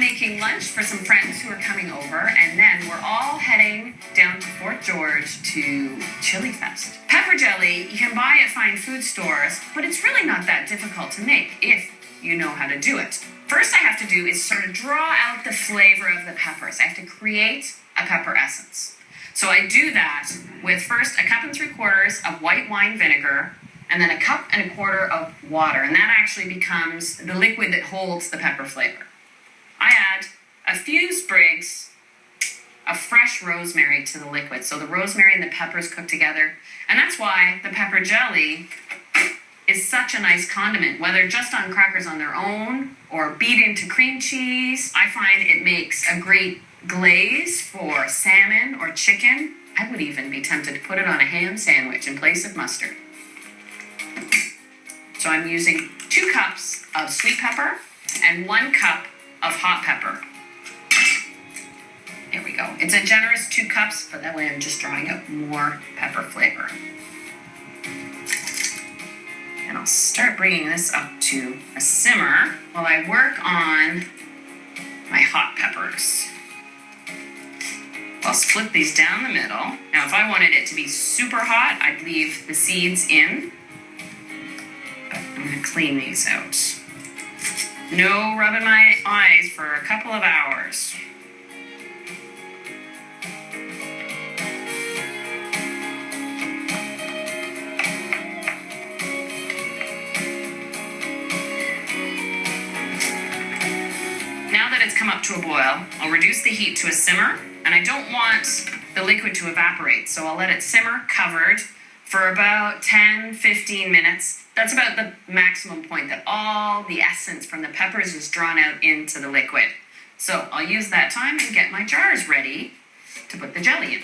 I'm making lunch for some friends who are coming over, and then we're all heading down to Fort George to Chili Fest. Pepper jelly you can buy at fine food stores, but it's really not that difficult to make if you know how to do it. First I have to do is sort of draw out the flavor of the peppers. I have to create a pepper essence. So I do that with first 1 3/4 cups of white wine vinegar, and then 1 1/4 cups of water, and that actually becomes the liquid that holds the pepper flavor. I add a few sprigs of fresh rosemary to the liquid, so the rosemary and the peppers cook together, and that's why the pepper jelly is such a nice condiment, whether just on crackers on their own or beat into cream cheese. I find it makes a great glaze for salmon or chicken. I would even be tempted to put it on a ham sandwich in place of mustard. So I'm using 2 cups of sweet pepper and 1 cup of hot pepper. There we go. It's a generous 2 cups, but that way I'm just drawing out more pepper flavor. And I'll start bringing this up to a simmer while I work on my hot peppers. I'll split these down the middle. Now, if I wanted it to be super hot, I'd leave the seeds in. But I'm going to clean these out. No rubbing my eyes for a couple of hours. Now that it's come up to a boil, I'll reduce the heat to a simmer, and I don't want the liquid to evaporate, so I'll let it simmer covered for about 10-15 minutes. That's about the maximum point that all the essence from the peppers is drawn out into the liquid. So I'll use that time and get my jars ready to put the jelly in.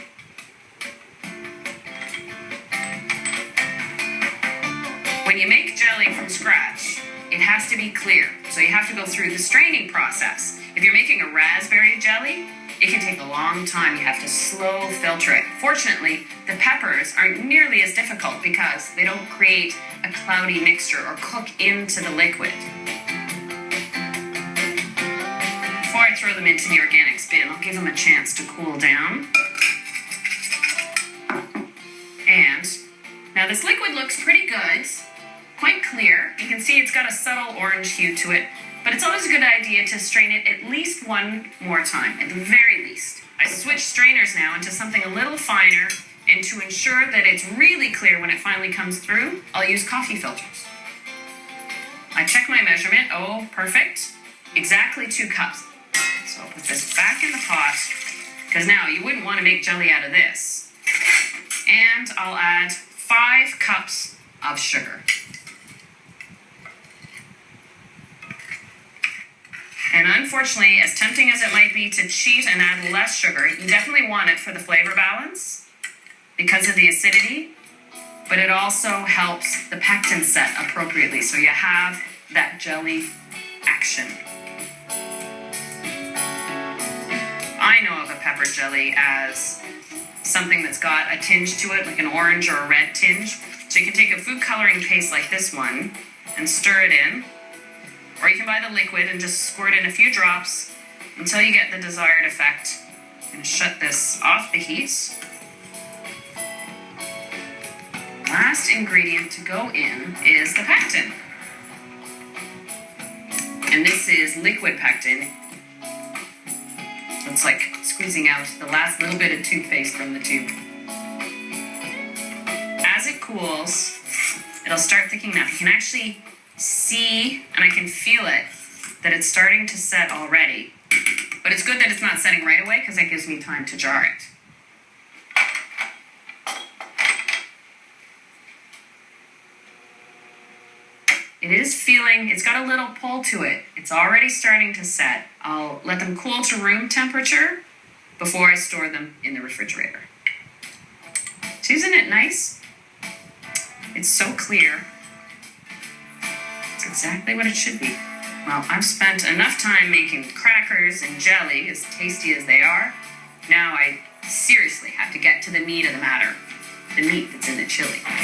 When you make jelly from scratch, it has to be clear, so you have to go through the straining process. If you're making a raspberry jelly, it can take a long time. You have to slow filter it. Fortunately, the peppers aren't nearly as difficult because they don't create a cloudy mixture or cook into the liquid. Before I throw them into the organic bin, I'll give them a chance to cool down. And now this liquid looks pretty good, quite clear. You can see it's got a subtle orange hue to it. But it's always a good idea to strain it at least one more time, at the very least. I switch strainers now into something a little finer, and to ensure that it's really clear when it finally comes through, I'll use coffee filters. I check my measurement. Oh, perfect. Exactly 2 cups. So I'll put this back in the pot, because now you wouldn't want to make jelly out of this. And I'll add 5 cups of sugar. And unfortunately, as tempting as it might be to cheat and add less sugar, you definitely want it for the flavor balance because of the acidity, but it also helps the pectin set appropriately, so you have that jelly action. I know of a pepper jelly as something that's got a tinge to it, like an orange or a red tinge. So you can take a food coloring paste like this one and stir it in. Or you can buy the liquid and just squirt in a few drops until you get the desired effect. I'm going to shut this off the heat. Last ingredient to go in is the pectin. And this is liquid pectin. It's like squeezing out the last little bit of toothpaste from the tube. As it cools, it'll start thickening up. You can actually see, and I can feel it, that it's starting to set already. But it's good that it's not setting right away because that gives me time to jar it. It is feeling, it's got a little pull to it. It's already starting to set. I'll let them cool to room temperature before I store them in the refrigerator. So isn't it nice? It's so clear. It's exactly what it should be. Well, I've spent enough time making crackers and jelly, as tasty as they are. Now I seriously have to get to the meat of the matter, the meat that's in the chili.